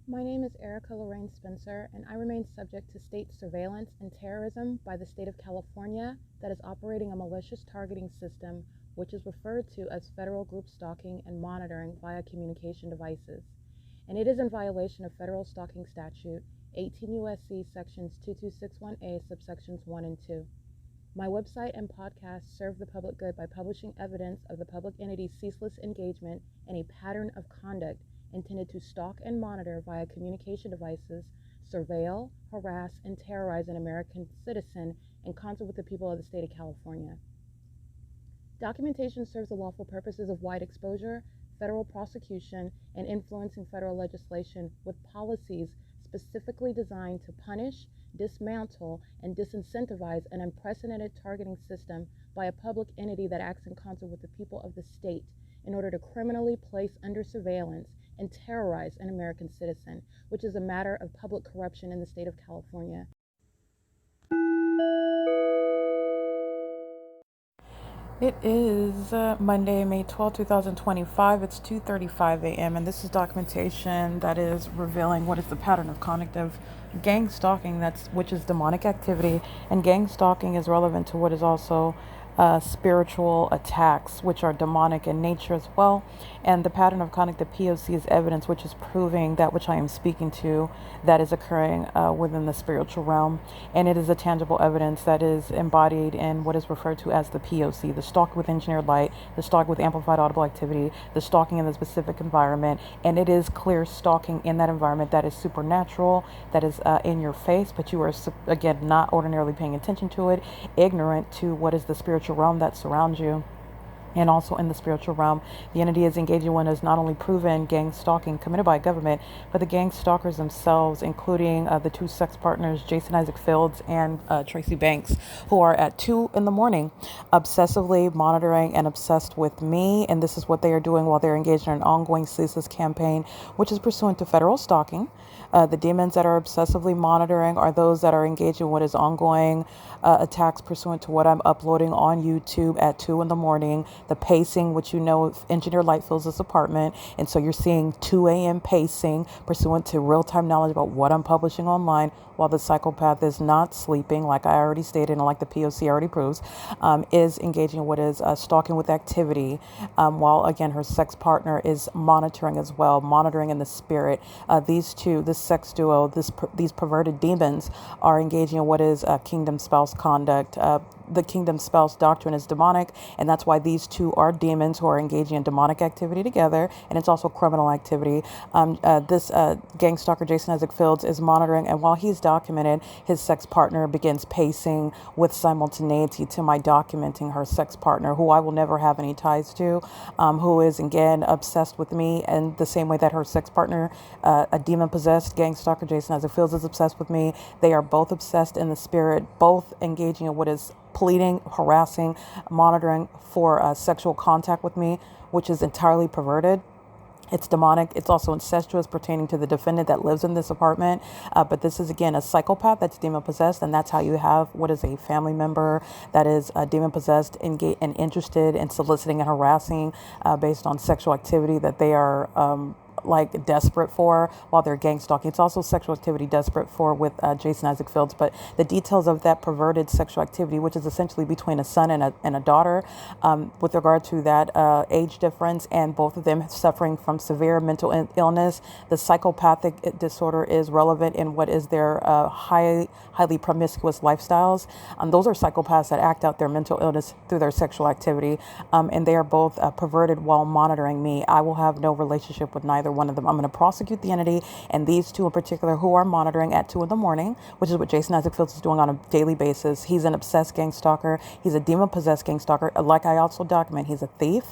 My name is Erica Lorraine Spencer, and I remain subject to state surveillance and terrorism by the state of California that is operating a malicious targeting system, which is referred to as federal group stalking and monitoring via communication devices. And it is in violation of federal stalking statute 18 U.S.C. sections 2261A subsections 1 and 2. My website and podcast serve the public good by publishing evidence of the public entity's ceaseless engagement in a pattern of conduct intended to stalk and monitor via communication devices, surveil, harass, and terrorize an American citizen in concert with the people of the state of California. Documentation serves the lawful purposes of wide exposure, federal prosecution, and influencing federal legislation with policies specifically designed to punish, dismantle, and disincentivize an unprecedented targeting system by a public entity that acts in concert with the people of the state in order to criminally place under surveillance and terrorize an American citizen, which is a matter of public corruption in the state of California. It is Monday, May 12, 2025. It's 2:35 a.m. and this is documentation that is revealing what is the pattern of conduct of gang stalking, which is demonic activity, and gang stalking is relevant to what is also spiritual attacks, which are demonic in nature as well. And the pattern of conduct of P.O.C. is evidence which is proving that which I am speaking to that is occurring within the spiritual realm. And it is a tangible evidence that is embodied in what is referred to as the P.O.C., the stalk with engineered light, the stalk with amplified audible activity, the stalking in the specific environment. And it is clear stalking in that environment that is supernatural, that is in your face, but you are, again, not ordinarily paying attention to it, ignorant to what is the spiritual realm that surrounds you. And also in the spiritual realm, the entity is engaging one has not only proven gang stalking committed by government, but the gang stalkers themselves, including the two sex partners, Jason Isaac Fields and Tracy Banks, who are at 2 a.m. obsessively monitoring and obsessed with me. And this is what they are doing while they're engaged in an ongoing CEASELESS campaign, which is pursuant to federal stalking. The demons that are obsessively monitoring are those that are engaged in what is ongoing attacks pursuant to what I'm uploading on YouTube at 2 a.m. The pacing, which you know, engineer light fills this apartment. And so you're seeing 2 a.m. pacing pursuant to real-time knowledge about what I'm publishing online, while the psychopath is not sleeping, like I already stated, and like the P.O.C. already proves, is engaging in what is stalking with activity, while, again, her sex partner is monitoring as well, monitoring in the spirit. These two, this sex duo, these perverted demons are engaging in what is kingdom spouse conduct. The kingdom spouse doctrine is demonic, and that's why these two are demons who are engaging in demonic activity together, and it's also criminal activity. This gang stalker, Jason Isaac Fields, is monitoring, and while he's documented, his sex partner begins pacing with simultaneity to my documenting her sex partner, who I will never have any ties to, who is, again, obsessed with me in the same way that her sex partner, a demon-possessed gang stalker, Jason Isaac Fields, is obsessed with me. They are both obsessed in the spirit, both engaging in what is pleading, harassing, monitoring for sexual contact with me, which is entirely perverted. It's demonic. It's also incestuous, pertaining to the defendant that lives in this apartment. But this is, again, a psychopath that's demon-possessed, and that's how you have what is a family member that is demon-possessed and interested in soliciting and harassing based on sexual activity that they are like desperate for while they're gang stalking. It's also sexual activity desperate for with Jason Isaac Fields, but the details of that perverted sexual activity, which is essentially between a son and a daughter, with regard to that age difference, and both of them suffering from severe mental illness. The psychopathic disorder is relevant in what is their highly promiscuous lifestyles. Those are psychopaths that act out their mental illness through their sexual activity, and they are both perverted while monitoring me. I will have no relationship with neither one of them. I'm going to prosecute the entity, and these two in particular who are monitoring at 2 a.m, which is what Jason Isaac Fields is doing on a daily basis. He's an obsessed gang stalker. He's a demon-possessed gang stalker. Like I also document, he's a thief.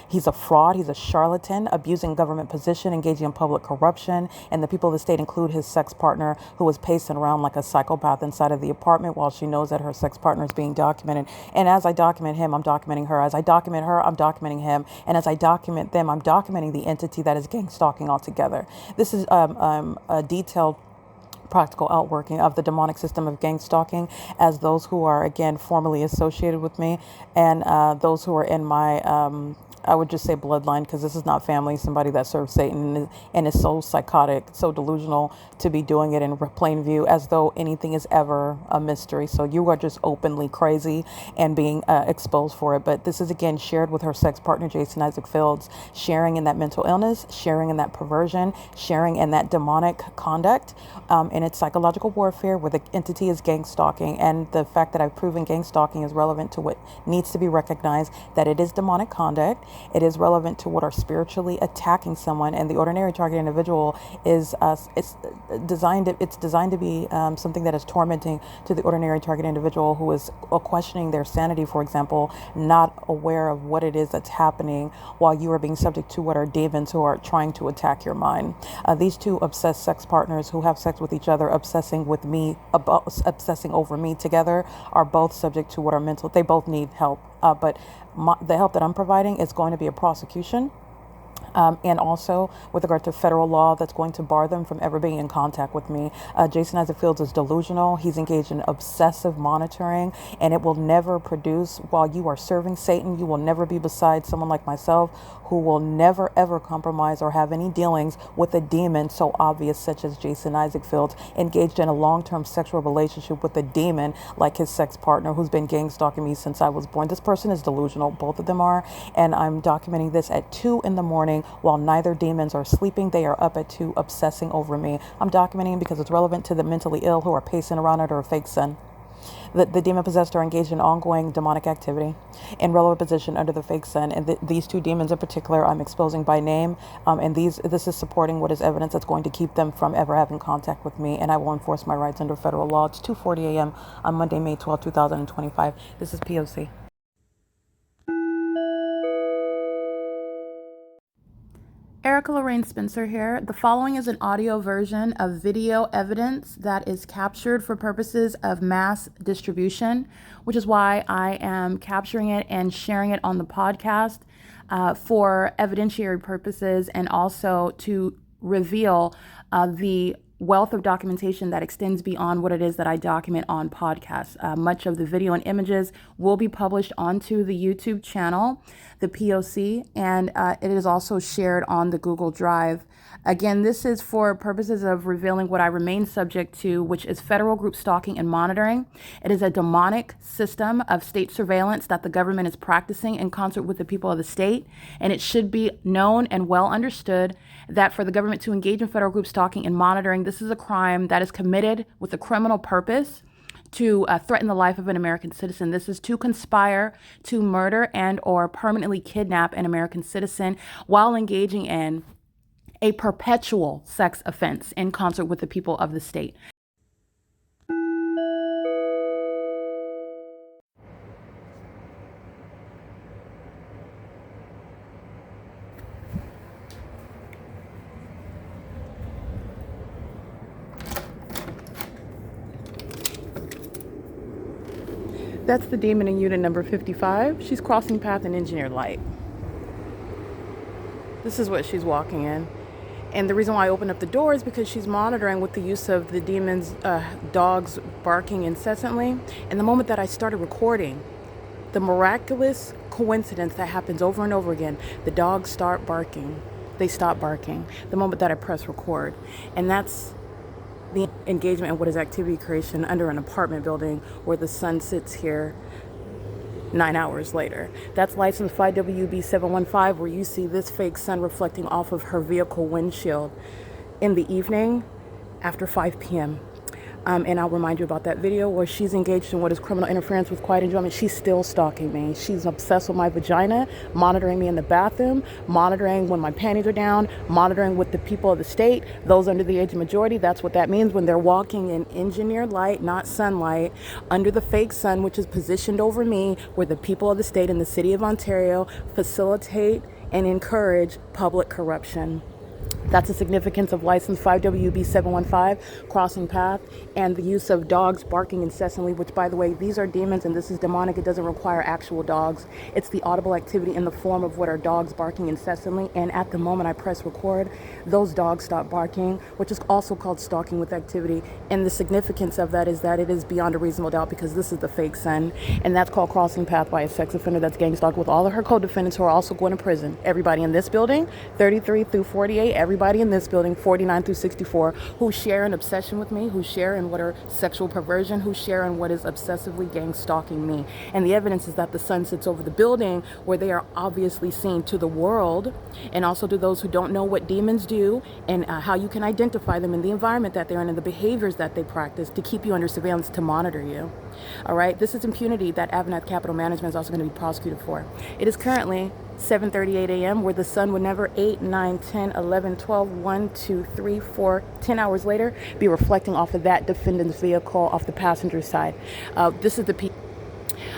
He's a fraud. He's a charlatan, abusing government position, engaging in public corruption. And the people of the state include his sex partner, who was pacing around like a psychopath inside of the apartment while she knows that her sex partner is being documented. And as I document him, I'm documenting her. As I document her, I'm documenting him. And as I document them, I'm documenting the entity that is gang stalking altogether. This is a detailed practical outworking of the demonic system of gang stalking, as those who are, again, formally associated with me, and those who are in my I would just say bloodline, because this is not family, somebody that serves Satan and is so psychotic, so delusional to be doing it in plain view as though anything is ever a mystery. So you are just openly crazy and being exposed for it. But this is again shared with her sex partner, Jason Isaac Fields, sharing in that mental illness, sharing in that perversion, sharing in that demonic conduct, and it's psychological warfare where the entity is gang stalking. And the fact that I've proven gang stalking is relevant to what needs to be recognized, that it is demonic conduct. It is relevant to what are spiritually attacking someone, and the ordinary target individual is it's designed to be something that is tormenting to the ordinary target individual who is questioning their sanity, for example, not aware of what it is that's happening while you are being subject to what are demons who are trying to attack your mind. These two obsessed sex partners who have sex with each other, obsessing over me together, are both subject to what are mental. They both need help, but the help that I'm providing is going to be a prosecution. And also with regard to federal law that's going to bar them from ever being in contact with me. Jason Isaac Fields is delusional. He's engaged in obsessive monitoring, and it will never produce, while you are serving Satan, you will never be beside someone like myself who will never ever compromise or have any dealings with a demon so obvious such as Jason Isaac Fields, engaged in a long-term sexual relationship with a demon like his sex partner who's been gang stalking me since I was born. This person is delusional. Both of them are. And I'm documenting this at 2 a.m. while neither demons are sleeping. They are up at 2 obsessing over me. I'm documenting because it's relevant to the mentally ill who are pacing around under a fake sun. The demon possessed are engaged in ongoing demonic activity in relevant position under the fake sun, and these two demons in particular I'm exposing by name, and this is supporting what is evidence that's going to keep them from ever having contact with me, and I will enforce my rights under federal law. It's 2:40 a.m. on Monday, May 12, 2025. This is P.O.C. Erica Lorraine Spencer here. The following is an audio version of video evidence that is captured for purposes of mass distribution, which is why I am capturing it and sharing it on the podcast for evidentiary purposes, and also to reveal the wealth of documentation that extends beyond what it is that I document on podcasts. Much of the video and images will be published onto the YouTube channel, the P.O.C., and it is also shared on the Google Drive. Again, this is for purposes of revealing what I remain subject to, which is federal group stalking and monitoring. It is a demonic system of state surveillance that the government is practicing in concert with the people of the state. And it should be known and well understood that for the government to engage in federal group stalking and monitoring, this is a crime that is committed with a criminal purpose to threaten the life of an American citizen. This is to conspire to murder and or permanently kidnap an American citizen while engaging in a perpetual sex offense in concert with the people of the state. That's the demon in unit number 55. She's crossing path in engineered light. This is what she's walking in. And the reason why I opened up the door is because she's monitoring with the use of the demon's dogs barking incessantly. And the moment that I started recording, the miraculous coincidence that happens over and over again, the dogs start barking. They stop barking the moment that I press record. And that's the engagement in what is activity creation under an apartment building where the sun sits here 9 hours later. That's license 5WB715, where you see this fake sun reflecting off of her vehicle windshield in the evening after 5 p.m. And I'll remind you about that video where she's engaged in what is criminal interference with quiet enjoyment. She's still stalking me. She's obsessed with my vagina, monitoring me in the bathroom, monitoring when my panties are down, monitoring with the people of the state, those under the age of majority. That's what that means when they're walking in engineered light, not sunlight, under the fake sun, which is positioned over me, where the people of the state and the city of Ontario facilitate and encourage public corruption. That's the significance of license 5WB 715, crossing path, and the use of dogs barking incessantly, which, by the way, these are demons and this is demonic. It doesn't require actual dogs. It's the audible activity in the form of what are dogs barking incessantly. And at the moment I press record, those dogs stop barking, which is also called stalking with activity. And the significance of that is that it is beyond a reasonable doubt, because this is the fake son. And that's called crossing path by a sex offender that's gang stalked with all of her co-defendants who are also going to prison. Everybody in this building, 33 through 48, everybody in this building, 49 through 64, who share an obsession with me, who share in what are sexual perversion, who share in what is obsessively gang stalking me. And the evidence is that the sun sits over the building, where they are obviously seen to the world, and also to those who don't know what demons do, and how you can identify them in the environment that they're in and the behaviors that they practice to keep you under surveillance, to monitor you. All right, this is impunity that AVANATH Capital Management is also going to be prosecuted for. It is currently 7:38 a.m. where the sun would never 8, 9, 10, 11, 12, 1, 2, 3, 4, 10 hours later be reflecting off of that defendant's vehicle off the passenger side. This is the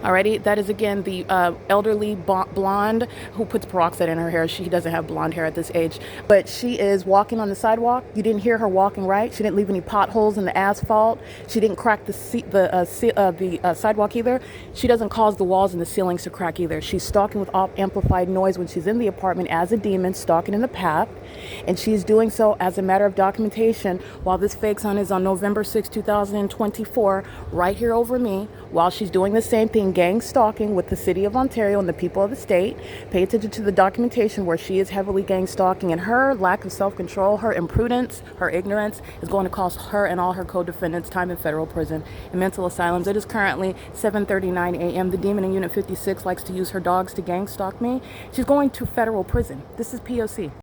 Alrighty, that is again the elderly blonde who puts peroxide in her hair. She doesn't have blonde hair at this age, but she is walking on the sidewalk. You didn't hear her walking, right? She didn't leave any potholes in the asphalt. She didn't crack the sidewalk either. She doesn't cause the walls and the ceilings to crack either. She's stalking with amplified noise when she's in the apartment as a demon, stalking in the path, and she's doing so as a matter of documentation while this fake son is on November 6, 2024, right here over me, while she's doing the same thing, gang stalking with the city of Ontario and the people of the state. Pay attention to the documentation where she is heavily gang stalking, and her lack of self-control, her imprudence, her ignorance is going to cost her and all her co-defendants time in federal prison and mental asylums. It is currently 7:39 a.m. The demon in Unit 56 likes to use her dogs to gang stalk me. She's going to federal prison. This is P.O.C.